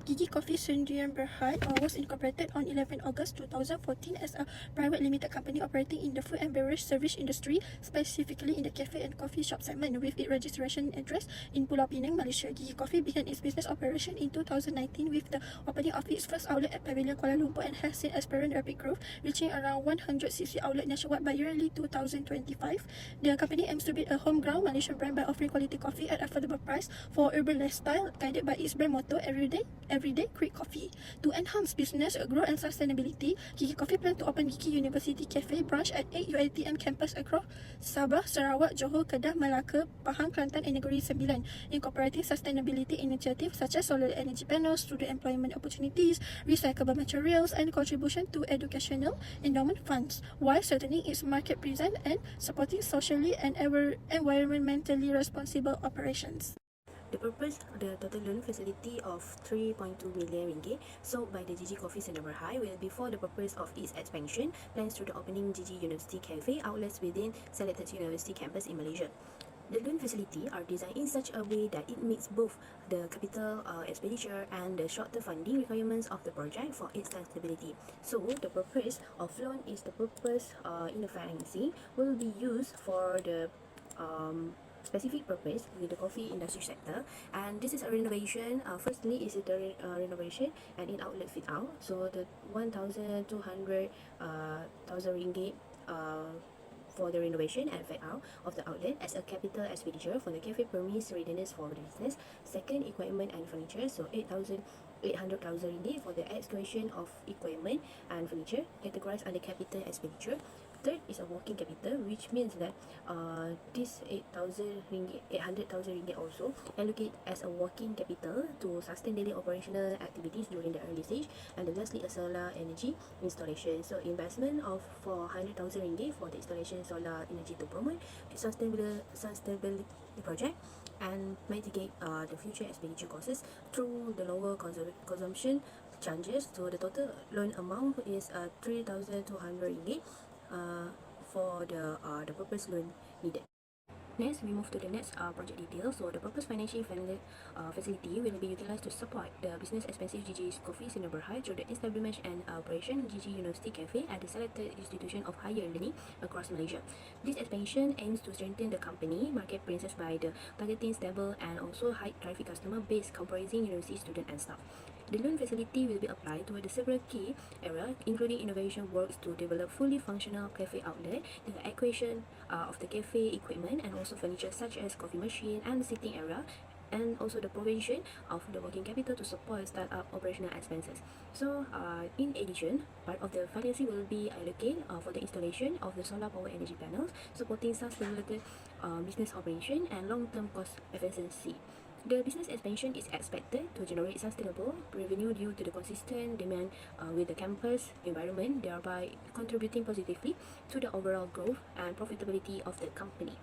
Gigi Coffee Sdn Bhd was incorporated on 11 August 2014 as a private limited company operating in the food and beverage service industry, specifically in the cafe and coffee shop segment, with its registration address in Pulau Pinang, Malaysia. Gigi Coffee began its business operation in 2019 with the opening of its first outlet at Pavilion Kuala Lumpur and has since experienced rapid growth, reaching around 160 outlets nationwide by early 2025. The company aims to build a homegrown Malaysian brand by offering quality coffee at affordable price for urban lifestyle, guided by its brand motto, everyday quick coffee. To enhance business growth and sustainability, Gigi Coffee plans to open Gigi University Cafe branch at 8 UiTM campus across Sabah, Sarawak, Johor, Kedah, Melaka, Pahang, Kelantan and Negeri Sembilan, incorporating sustainability initiatives such as solar energy panels, student employment opportunities, recyclable materials and contribution to educational endowment funds, while strengthening its market presence and supporting socially and environmentally responsible operations. The purpose, the total loan facility of 3.2 million ringgit sold by the Gigi Coffee Sdn Bhd will be for the purpose of its expansion plans through the opening Gigi University Cafe outlets within selected university campus in Malaysia. The loan facility are designed in such a way that it meets both the capital expenditure and the short-term funding requirements of the project for its sustainability. So, the purpose of loan is the purpose in the financing will be used for the specific purpose with the coffee industry sector, and this is a renovation. Firstly is the renovation and in outlet fit out, so the 1,200 thousand ringgit for the renovation and fit out of the outlet as a capital expenditure for the cafe premise readiness for the business. Second, equipment and furniture, so 800,000 ringgit for the excavation of equipment and furniture, categorized under capital expenditure. Third is a working capital, which means that this 800,000 ringgit also allocate as a working capital to sustain daily operational activities during the early stage. And then lastly, a solar energy installation, so investment of 400,000 ringgit for the installation solar energy to promote the sustainability project and mitigate the future expenditure costs through the lower consumption charges. So the total loan amount is 3,200 ringgit for the purpose loan needed. Next, we move to the next project details. So the purpose financing facility will be utilized to support the business expensive Gigi Coffee Sdn Bhd through the establishment and operation Gigi University Cafe at the selected institution of higher learning across Malaysia. This expansion aims to strengthen the company market presence by the targeting stable and also high traffic customer base comprising university student and staff. The loan facility will be applied toward the several key areas, including innovation works to develop fully functional cafe outlet, the acquisition of the cafe equipment and also furniture such as coffee machine and sitting area, and also the provision of the working capital to support startup operational expenses. So, in addition, part of the financing will be allocated for the installation of the solar power energy panels, supporting sustainable business operation and long-term cost efficiency. The business expansion is expected to generate sustainable revenue due to the consistent demand with the campus environment, thereby contributing positively to the overall growth and profitability of the company.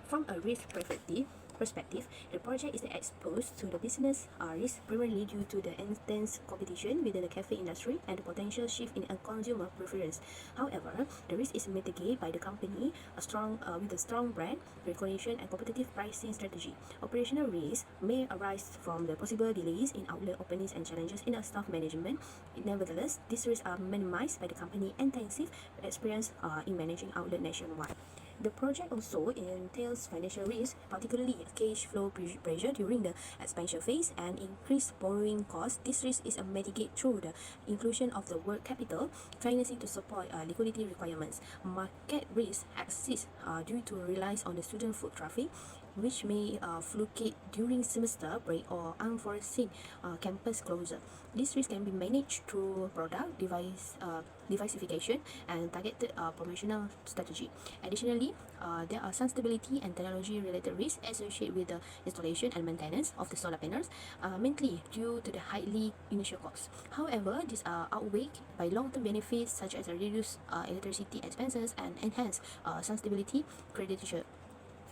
From a risk perspective, the project is exposed to the business risk primarily due to the intense competition within the cafe industry and the potential shift in a consumer preference. However, the risk is mitigated by the company with a strong brand recognition and competitive pricing strategy. Operational risks may arise from the possible delays in outlet openings and challenges in staff management. Nevertheless, these risks are minimized by the company's intensive experience in managing outlet nationwide. The project also entails financial risk, particularly cash flow pressure during the expansion phase and increased borrowing costs. This risk is mitigated through the inclusion of the work capital financing to support liquidity requirements. Market risk exists due to reliance on the student foot traffic, which may fluctuate during semester break or unforeseen campus closure. This risk can be managed through product diversification and targeted promotional strategy. Additionally, there are some stability and technology related risks associated with the installation and maintenance of the solar panels, mainly due to the highly initial costs. However, these are outweighed by long-term benefits such as reduced electricity expenses and enhanced sustainability credential.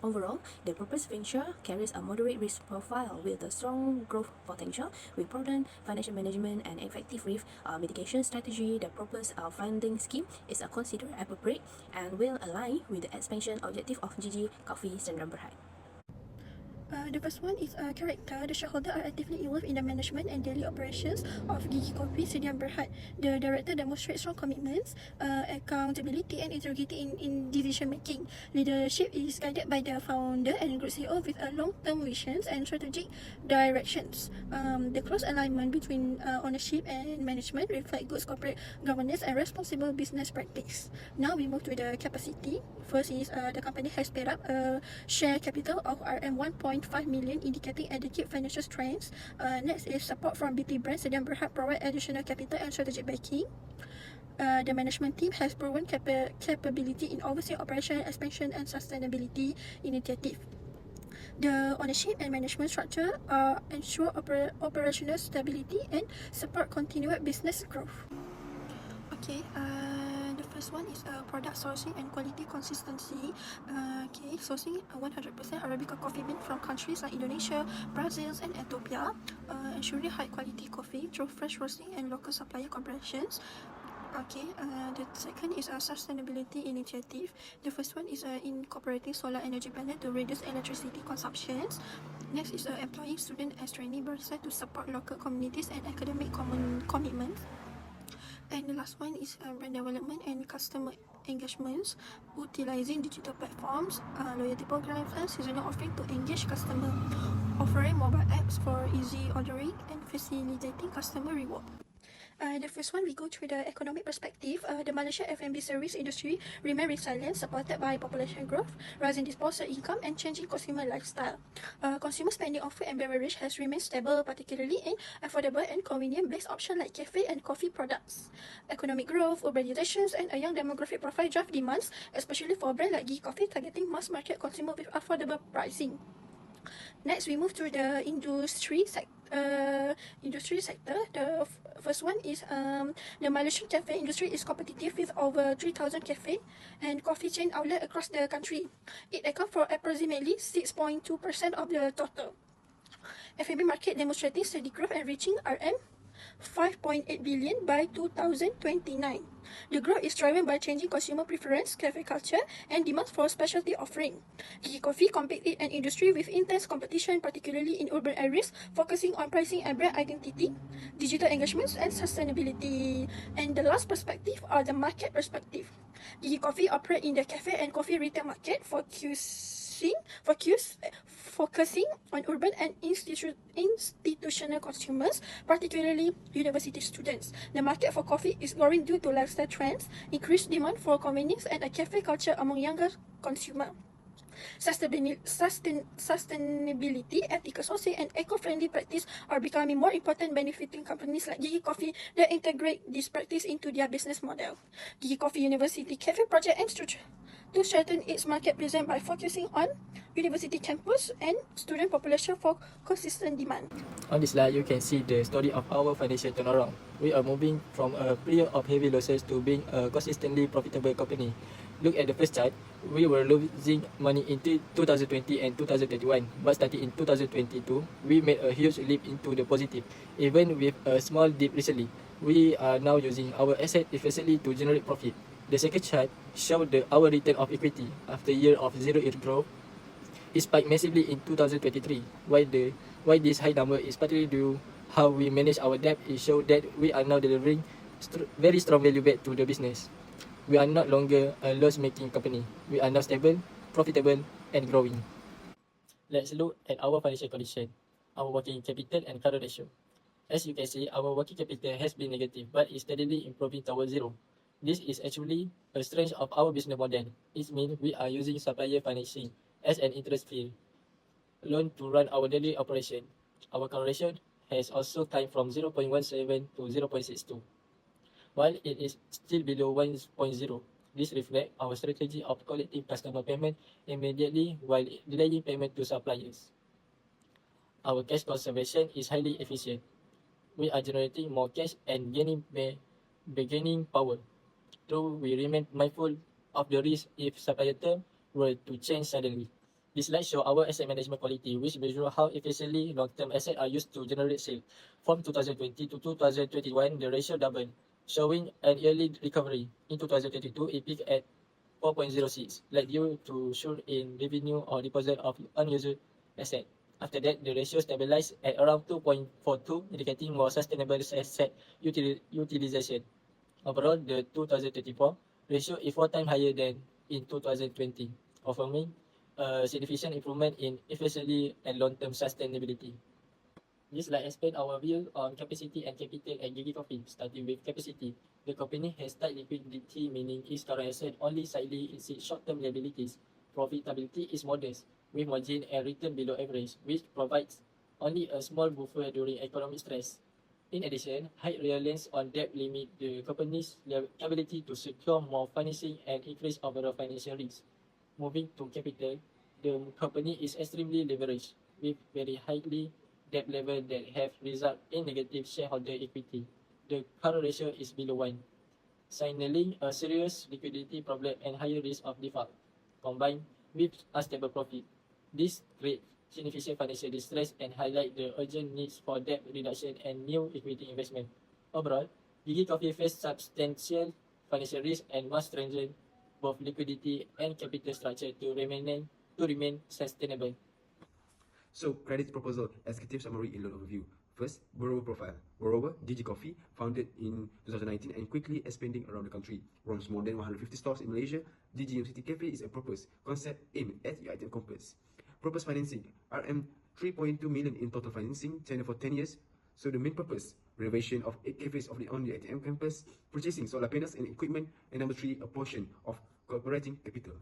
Overall, the proposed venture carries a moderate risk profile with a strong growth potential. With prudent financial management and effective risk mitigation strategy, the proposed funding scheme is considered appropriate and will align with the expansion objective of Gigi Coffee Sdn Bhd. The first one is character. The shareholder are actively involved in the management and daily operations of Gigi Coffee Sdn Bhd. The director demonstrates strong commitments, accountability and integrity in decision making. Leadership is guided by the founder and group CEO with long-term visions and strategic directions. The close alignment between ownership and management reflect good corporate governance and responsible business practice. Now we move to the capacity. First is the company has paid up a share capital of RM1.5 million, indicating adequate financial strength. Next is support from BT Brands Sdn Bhd provide additional capital and strategic backing. The management team has proven capability in overseeing operation, expansion and sustainability initiative. The ownership and management structure ensure operational stability and support continued business growth. Okay, the first one is product sourcing and quality consistency. Sourcing 100% Arabica coffee bean from countries like Indonesia, Brazil and Ethiopia, ensuring high quality coffee through fresh roasting and local supplier collaborations. The second is a sustainability initiative. The first one is incorporating solar energy panel to reduce electricity consumptions. Next is employing student as trainee barista to support local communities and academic commitments. And the last one is brand development and customer engagements, utilizing digital platforms, loyalty programs and seasonal offering to engage customer, offering mobile apps for easy ordering and facilitating customer reward. The first one, we go through the economic perspective. The Malaysia F&B service industry remain resilient, supported by population growth, rising disposable income and changing consumer lifestyle. Consumer spending on food and beverage has remained stable, particularly in affordable and convenient-based options like cafe and coffee products. Economic growth, urbanizations and a young demographic profile drive demands, especially for brands like Gigi Coffee targeting mass market consumer with affordable pricing. Next, we move to the industry sector. The first one is the Malaysian cafe industry is competitive with over 3,000 cafe and coffee chain outlets across the country. It accounts for approximately 6.2% of the total. F&B market demonstrating steady growth and reaching RM5.8 billion by 2029. The growth is driven by changing consumer preference, cafe culture, and demand for specialty offering. Gigi Coffee competes in an industry with intense competition, particularly in urban areas, focusing on pricing and brand identity, digital engagements, and sustainability. And the last perspective are the market perspective. Gigi Coffee operates in the cafe and coffee retail market, focusing on urban and institutional consumers, particularly university students. The market for coffee is growing due to lifestyle trends, increased demand for convenience, and a cafe culture among younger consumers. Sustainability, ethical sourcing, and eco-friendly practice are becoming more important, benefiting companies like Gigi Coffee that integrate this practice into their business model. Gigi Coffee University Cafe Project aims to strengthen its market presence by focusing on university campus and student population for consistent demand. On this slide, you can see the story of our financial turnaround. We are moving from a period of heavy losses to being a consistently profitable company. Look at the first chart. We were losing money in 2020 and 2021, but starting in 2022, we made a huge leap into the positive. Even with a small dip recently, we are now using our asset efficiently to generate profit. The second chart shows our return of equity after a year of zero-year growth. It spiked massively in 2023. Why this high number is partly due how we manage our debt. It shows that we are now delivering very strong value back to the business. We are no longer a loss-making company. We are now stable, profitable, and growing. Let's look at our financial condition, our working capital and current ratio. As you can see, our working capital has been negative, but is steadily improving towards zero. This is actually a strength of our business model. It means we are using supplier financing as an interest-free loan to run our daily operation. Our current ratio has also climbed from 0.17 to 0.62. While it is still below 1.0, this reflects our strategy of collecting customer payment immediately while delaying payment to suppliers. Our cash conservation is highly efficient. We are generating more cash and gaining bargaining power. Though we remain mindful of the risk if supplier terms were to change suddenly. This slide shows our asset management quality, which measures how efficiently long-term assets are used to generate sales. From 2020 to 2021, the ratio doubled, showing an yearly recovery. In 2022, it peaked at 4.06, like due to surge in revenue or deposit of unused assets. After that, the ratio stabilized at around 2.42, indicating more sustainable asset utilization. Overall, the 2024 ratio is 4 times higher than in 2020, confirming a significant improvement in efficiency and long-term sustainability. This slide explains our view on capacity and capital at Gigi Coffee. Starting with capacity, the company has tight liquidity, meaning its current asset only slightly exceeds short-term liabilities. Profitability is modest, with margin and return below average, which provides only a small buffer during economic stress. In addition, high reliance on debt limit the company's ability to secure more financing and increase overall financial risk. Moving to capital, the company is extremely leveraged, with very highly debt level that have resulted in negative shareholder equity. The current ratio is below 1, signaling a serious liquidity problem and higher risk of default, combined with unstable profit. This creates significant financial distress and highlight the urgent needs for debt reduction and new equity investment. Overall, Gigi Coffee faced substantial financial risk and must strengthen both liquidity and capital structure to remain sustainable. So, credit proposal, executive summary in loan overview. First, borrower profile. Borrower, Gigi Coffee, founded in 2019 and quickly expanding around the country. Runs more than 150 stores in Malaysia, Gigi University Cafe is a purpose concept aimed at your item compass. Purpose financing, RM 3.2 million in total financing, tenure for 10 years. So the main purpose, renovation of 8 cafes of the only ITM campus, purchasing solar panels and equipment, and number 3, a portion of cooperating capital.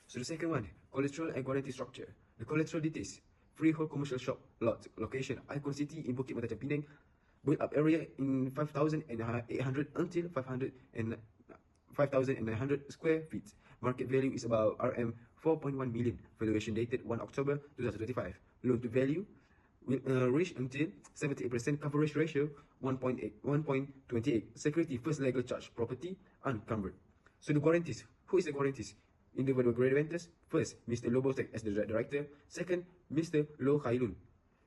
So the second one, collateral and guarantee structure. The collateral details, freehold commercial shop lot, location, Icon City in Bukit Matachan Penang, build up area in 5,800 until 5,900 square feet. Market value is about RM 4.1 million. Valuation dated 1 October 2025. Loan to value will reach until 78%. Coverage ratio 1.28. Security first legal charge, property unencumbered. So the guarantees. Who is the guarantees? Individual guarantors. First, Mr. Lobotek as the director. Second, Mr. Lo Khailun,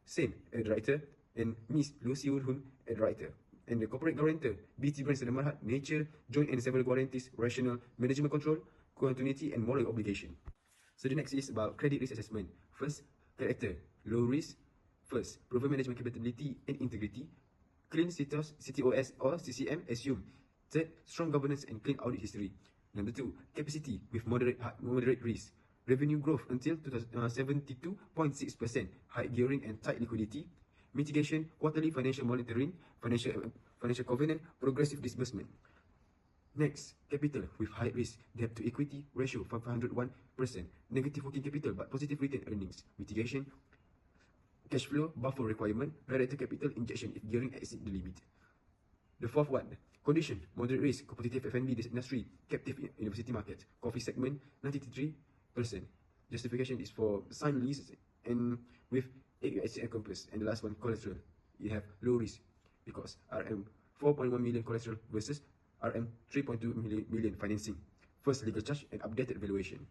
same as director, and Ms. Lu Siun Hun as director. And the corporate guarantor, BT Brands and Marhat, nature, joint and several guarantees, rational, management control, continuity, and moral obligation. So the next is about credit risk assessment. First, character, low risk. First, proven management capability and integrity. Clean CTOS or CCM assumed. Third, strong governance and clean audit history. Number 2, capacity with moderate risk. Revenue growth until 72.6%. High gearing and tight liquidity. Mitigation, quarterly financial monitoring, financial covenant, progressive disbursement. Next, capital with high risk, debt to equity ratio 501%, negative working capital but positive retained earnings. Mitigation, cash flow, buffer requirement, director capital injection if gearing exceeds the limit. The fourth one, condition, moderate risk, competitive F&B industry, captive university market, coffee segment 93%. Justification is for signed leases and with HCM campus. And the last one, collateral. You have low risk because RM 4.1 million collateral versus RM 3.2 million financing. First, legal charge and updated valuation.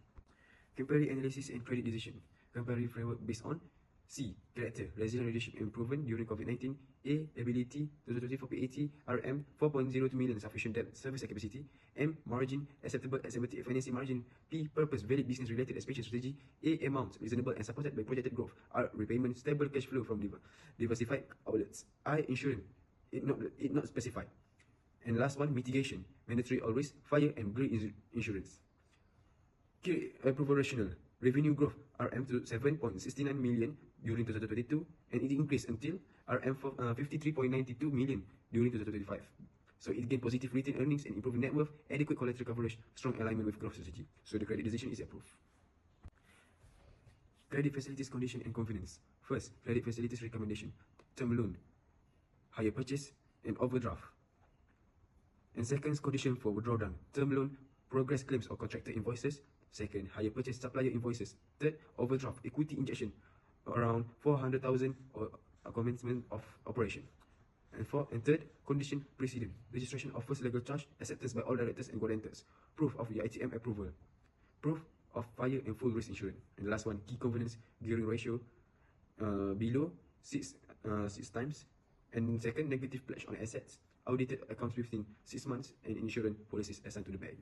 Comparative analysis and credit decision. Comparative framework based on C. Character, resilient leadership improvement during COVID-19. A. Ability, 2024 PAT, RM 4.02 million sufficient debt service capacity. M. Margin, acceptable financing margin. P. Purpose, valid business related expansion strategy. A. Amount, reasonable and supported by projected growth. R. Repayment, stable cash flow from diversified outlets. I. Insurance, it not specified. And last one, mitigation, mandatory all risk, fire and grid insurance. Key approval rationale. Revenue growth RM to 7.69 million during 2022 and it increased until RM 53.92 million during 2025. So it gained positive retained earnings and improved net worth, adequate collateral coverage, strong alignment with growth strategy. So the credit decision is approved. Credit facilities condition and confidence. First, credit facilities recommendation. Term loan, hire purchase and overdraft. And second, condition for withdrawal. Term loan, progress claims or contractor invoices. Second, hire purchase supplier invoices. Third, overdraft, equity injection, around 400,000 or a commencement of operation. And fourth and third, condition precedent, registration of first legal charge, acceptance by all directors and guarantors, proof of the ITM approval, proof of fire and full risk insurance. And the last one, key covenants, gearing ratio below 6 times. And second, negative pledge on assets, audited accounts within 6 months, and insurance policies assigned to the bank.